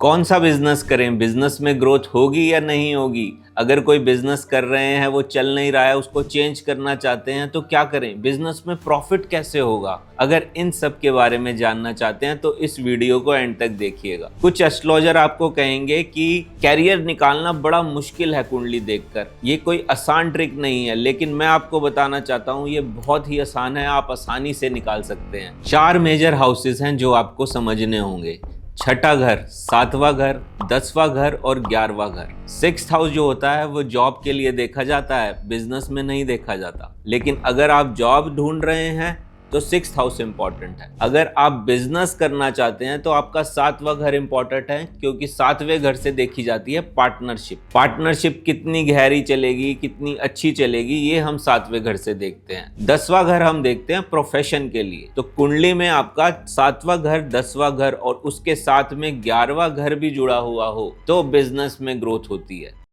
कौन सा बिजनेस करें, बिजनेस में ग्रोथ होगी या नहीं होगी। अगर कोई बिजनेस कर रहे हैं वो चल नहीं रहा है, उसको चेंज करना चाहते हैं तो क्या करें, बिजनेस में प्रॉफिट कैसे होगा। अगर इन सब के बारे में जानना चाहते हैं तो इस वीडियो को एंड तक देखिएगा। कुछ एस्ट्रोलॉजर आपको कहेंगे कि कैरियर निकालना बड़ा मुश्किल है कुंडली देखकर, ये कोई आसान ट्रिक नहीं है, लेकिन मैं आपको बताना चाहता हूँ ये बहुत ही आसान है, आप आसानी से निकाल सकते हैं। 4 मेजर हाउसेस हैं जो आपको समझने होंगे। छठा घर, 7वां घर, 10वां घर और 11वां घर। 6th हाउस जो होता है वो जॉब के लिए देखा जाता है, बिजनेस में नहीं देखा जाता। लेकिन अगर आप जॉब ढूंढ रहे हैं तो 6th हाउस इंपॉर्टेंट है। अगर आप बिजनेस करना चाहते हैं तो आपका 7वां घर इंपॉर्टेंट है, क्योंकि 7वें घर से देखी जाती है पार्टनरशिप। पार्टनरशिप कितनी गहरी चलेगी, कितनी अच्छी चलेगी, ये हम 7वें घर से देखते हैं। 10वां घर हम देखते हैं प्रोफेशन के लिए। तो कुंडली में आपका 7वां घर, 10वां घर और उसके साथ में 11वां घर भी जुड़ा हुआ हो तो बिजनेस में ग्रोथ होती है।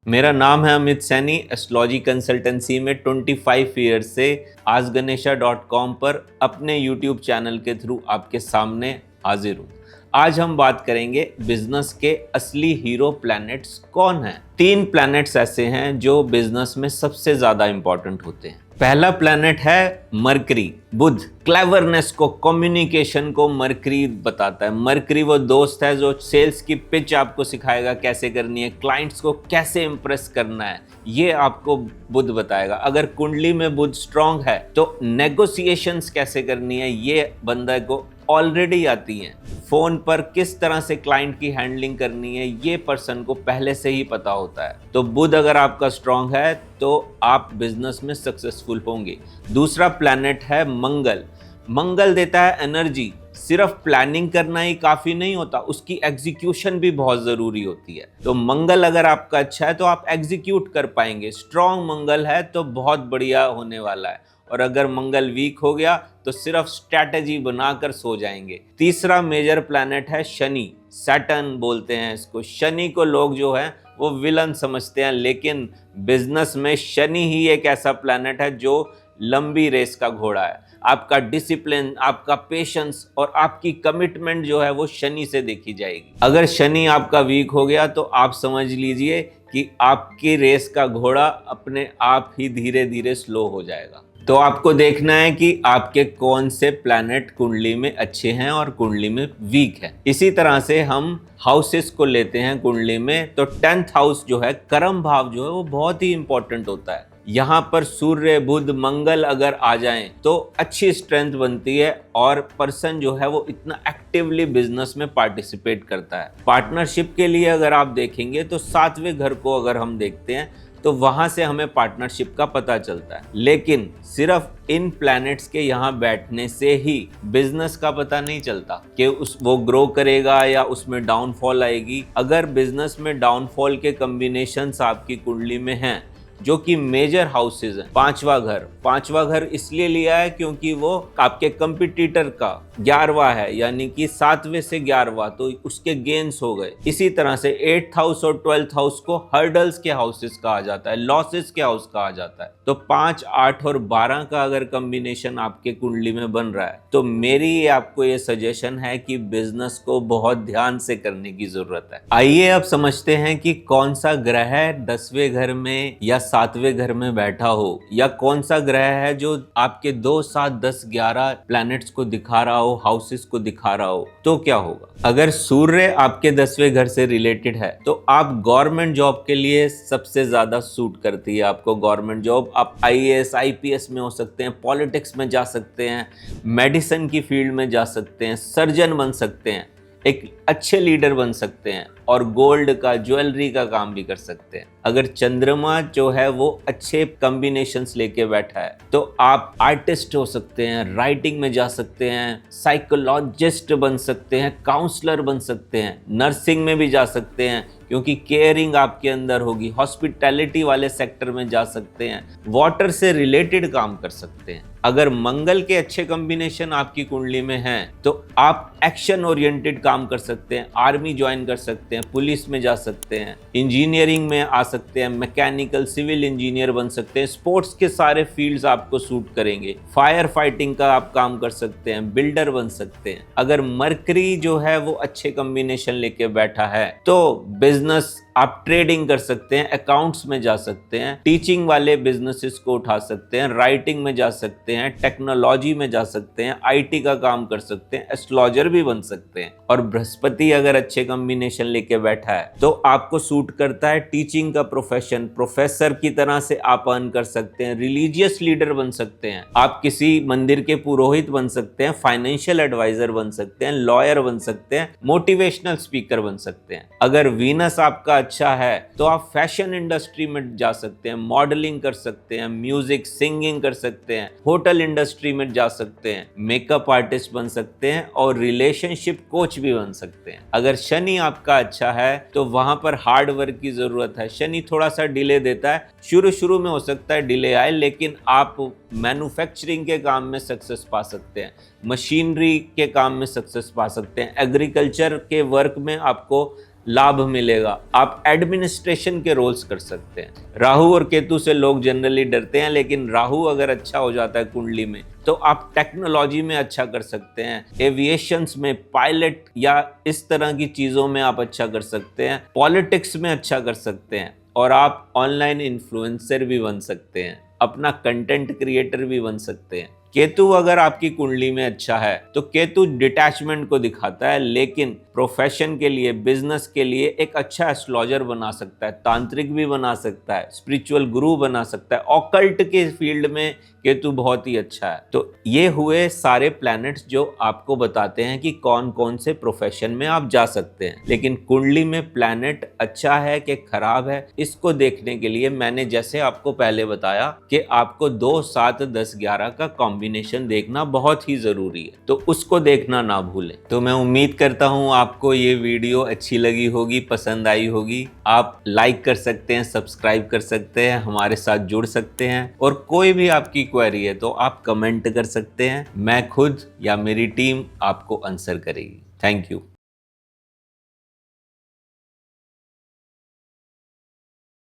मेरा नाम है अमित सैनी। एस्ट्रोलॉजी कंसल्टेंसी में 25 ईयर से आजगणेशा.com पर अपने यूट्यूब चैनल के थ्रू आपके सामने हाजिर हूँ। आज हम बात करेंगे बिजनेस के असली हीरो प्लैनेट्स कौन हैं। 3 प्लैनेट्स ऐसे हैं जो बिजनेस में सबसे ज्यादा इंपॉर्टेंट होते हैं। पहला प्लैनेट है मरकरी, बुध। क्लेवरनेस को, कम्युनिकेशन को मरकरी बताता है। मरकरी वो दोस्त है जो सेल्स की पिच आपको सिखाएगा कैसे करनी है, क्लाइंट्स को कैसे इंप्रेस करना है, ये आपको बुध बताएगा। अगर कुंडली में बुध स्ट्रांग है तो नेगोशिएशंस कैसे करनी है ये बंदा को ऑलरेडी आती हैं। फोन पर किस तरह से क्लाइंट की हैंडलिंग करनी है ये पर्सन को पहले से ही पता होता है। तो बुध अगर आपका स्ट्रांग है तो आप बिजनेस में सक्सेसफुल होंगे। दूसरा प्लैनेट है मंगल। मंगल देता है एनर्जी। सिर्फ प्लानिंग करना ही काफी नहीं होता, उसकी एग्जीक्यूशन भी बहुत जरूरी होती है। तो मंगल अगर आपका अच्छा है तो आप एग्जीक्यूट कर पाएंगे। स्ट्रांग मंगल है तो बहुत बढ़िया होने वाला है, और अगर मंगल वीक हो गया तो सिर्फ स्ट्रैटेजी बनाकर सो जाएंगे। तीसरा मेजर प्लैनेट है शनि, सैटर्न बोलते हैं इसको। शनि को लोग जो है वो विलन समझते हैं, लेकिन बिजनेस में शनि ही एक ऐसा प्लैनेट है जो लंबी रेस का घोड़ा है। आपका डिसिप्लिन, आपका पेशेंस और आपकी कमिटमेंट जो है वो शनि से देखी जाएगी। अगर शनि आपका वीक हो गया तो आप समझ लीजिए कि आपकी रेस का घोड़ा अपने आप ही धीरे धीरे स्लो हो जाएगा। तो आपको देखना है कि आपके कौन से प्लैनेट कुंडली में अच्छे हैं और कुंडली में वीक है। इसी तरह से हम हाउसेस को लेते हैं कुंडली में, तो 10th हाउस जो है, कर्म भाव जो है वो बहुत ही इंपॉर्टेंट होता है। यहाँ पर सूर्य, बुध, मंगल अगर आ जाएं तो अच्छी स्ट्रेंथ बनती है और पर्सन जो है वो इतना एक्टिवली बिजनेस में पार्टिसिपेट करता है। पार्टनरशिप के लिए अगर आप देखेंगे तो 7वें घर को अगर हम देखते हैं तो वहां से हमें पार्टनरशिप का पता चलता है। लेकिन सिर्फ इन प्लैनेट्स के यहाँ बैठने से ही बिजनेस का पता नहीं चलता कि वो ग्रो करेगा या उसमें डाउनफॉल आएगी। अगर बिजनेस में डाउनफॉल के कॉम्बिनेशंस आपकी कुंडली में हैं, जो कि मेजर हाउसेज हैं, 5वां घर इसलिए लिया है क्योंकि वो आपके कंपटीटर का 11वां है, यानी कि 7वें से 11वां, तो उसके गेन्स हो गए। इसी तरह से 8th हाउस और 12th हाउस को हर्डल्स के हाउसेस कहा जाता है, लॉसेस के हाउस कहा जाता है। तो 5, 8 और 12 का अगर कॉम्बिनेशन आपके कुंडली में बन रहा है तो मेरी आपको ये सजेशन है कि बिजनेस को बहुत ध्यान से करने की जरूरत है। आइए अब समझते हैं कि कौन सा ग्रह 10वें घर में या 7वें घर में बैठा हो, या कौन सा ग्रह है जो आपके 2, 7, 10, 11 प्लैनेट्स को दिखा रहा हो, हाउसेस को दिखा रहा हो, तो क्या होगा। अगर सूर्य आपके 10वें घर से रिलेटेड है तो आप गवर्नमेंट जॉब के लिए सबसे ज्यादा सूट करती है आपको गवर्नमेंट जॉब। आप IAS, IPS में हो सकते हैं, पॉलिटिक्स में जा सकते हैं, मेडिसिन की फील्ड में जा सकते हैं, सर्जन बन सकते हैं, एक अच्छे लीडर बन सकते हैं और गोल्ड का, ज्वेलरी का काम भी कर सकते हैं। अगर चंद्रमा जो है वो अच्छे कॉम्बिनेशंस लेके बैठा है तो आप आर्टिस्ट हो सकते हैं, राइटिंग में जा सकते हैं, साइकोलॉजिस्ट बन सकते हैं, काउंसलर बन सकते हैं, नर्सिंग में भी जा सकते हैं क्योंकि केयरिंग आपके अंदर होगी, हॉस्पिटैलिटी वाले सेक्टर में जा सकते हैं, वाटर से रिलेटेड काम कर सकते हैं। अगर मंगल के अच्छे कॉम्बिनेशन आपकी कुंडली में हैं तो आप एक्शन ओरिएंटेड काम कर सकते हैं, आर्मी ज्वाइन कर सकते हैं, पुलिस में जा सकते हैं, इंजीनियरिंग में आ सकते हैं, मैकेनिकल, सिविल इंजीनियर बन सकते हैं, स्पोर्ट्स के सारे फील्ड्स आपको सूट करेंगे। फायर फाइटिंग का आप काम कर सकते हैं, बिल्डर बन सकते हैं। अगर मरकरी जो है वो अच्छे कॉम्बिनेशन लेके बैठा है तो बिजनेस, आप ट्रेडिंग कर सकते हैं, अकाउंट्स में जा सकते हैं, टीचिंग वाले बिजनेसेस को उठा सकते हैं, राइटिंग में जा सकते हैं, टेक्नोलॉजी में जा सकते हैं, आईटी का काम कर सकते हैं, एस्ट्रोलॉजर भी बन सकते हैं। और बृहस्पति अगर अच्छे कॉम्बिनेशन लेके बैठा है तो आपको सूट करता है टीचिंग का प्रोफेशन, प्रोफेसर की तरह से आप अर्न कर सकते हैं, रिलीजियस लीडर बन सकते हैं, आप किसी मंदिर के पुरोहित बन सकते हैं, फाइनेंशियल एडवाइजर बन सकते हैं, लॉयर बन सकते हैं, मोटिवेशनल स्पीकर बन सकते हैं। अगर वीनस आपका अच्छा है तो आप फैशन इंडस्ट्री में जा सकते हैं, मॉडलिंग कर सकते हैं, म्यूजिक, सिंगिंग कर सकते हैं, होटल इंडस्ट्री में जा सकते हैं, मेकअप आर्टिस्ट बन सकते हैं और रिलेशनशिप कोच भी बन सकते हैं। अगर शनि आपका अच्छा है तो वहां पर हार्ड वर्क की जरूरत है। शनि थोड़ा सा डिले देता है, शुरू में हो सकता है डिले आए, लेकिन आप मैन्युफैक्चरिंग के काम में सक्सेस पा सकते हैं, मशीनरी के काम में सक्सेस पा सकते हैं, एग्रीकल्चर के वर्क में आपको लाभ मिलेगा, आप एडमिनिस्ट्रेशन के रोल्स कर सकते हैं। राहु और केतु से लोग जनरली डरते हैं, लेकिन राहु अगर अच्छा हो जाता है कुंडली में तो आप टेक्नोलॉजी में अच्छा कर सकते हैं, एविएशंस में, पायलट या इस तरह की चीज़ों में आप अच्छा कर सकते हैं, पॉलिटिक्स में अच्छा कर सकते हैं, और आप ऑनलाइन इन्फ्लुएंसर भी बन सकते हैं, अपना कंटेंट क्रिएटर भी बन सकते हैं। केतु अगर आपकी कुंडली में अच्छा है तो केतु डिटैचमेंट को दिखाता है, लेकिन प्रोफेशन के लिए, बिजनेस के लिए एक अच्छा एस्ट्रोलॉजर बना सकता है, तांत्रिक भी बना सकता है, स्पिरिचुअल गुरु बना सकता है, ऑकल्ट के फील्ड में केतु बहुत ही अच्छा है। तो ये हुए सारे प्लैनेट्स जो आपको बताते हैं कि कौन कौन से प्रोफेशन में आप जा सकते हैं। लेकिन कुंडली में प्लैनेट अच्छा है कि खराब है, इसको देखने के लिए मैंने जैसे आपको पहले बताया कि आपको 2, 7, 10, 11 का कॉम्बिनेशन देखना बहुत ही जरूरी है, तो उसको देखना ना भूलें। तो मैं उम्मीद करता हूँ आपको ये वीडियो अच्छी लगी होगी, पसंद आई होगी। आप लाइक कर सकते हैं, सब्सक्राइब कर सकते हैं, हमारे साथ जुड़ सकते हैं, और कोई भी आपकी क्वेरी है तो आप कमेंट कर सकते हैं, मैं खुद या मेरी टीम आपको आंसर करेगी। Thank you.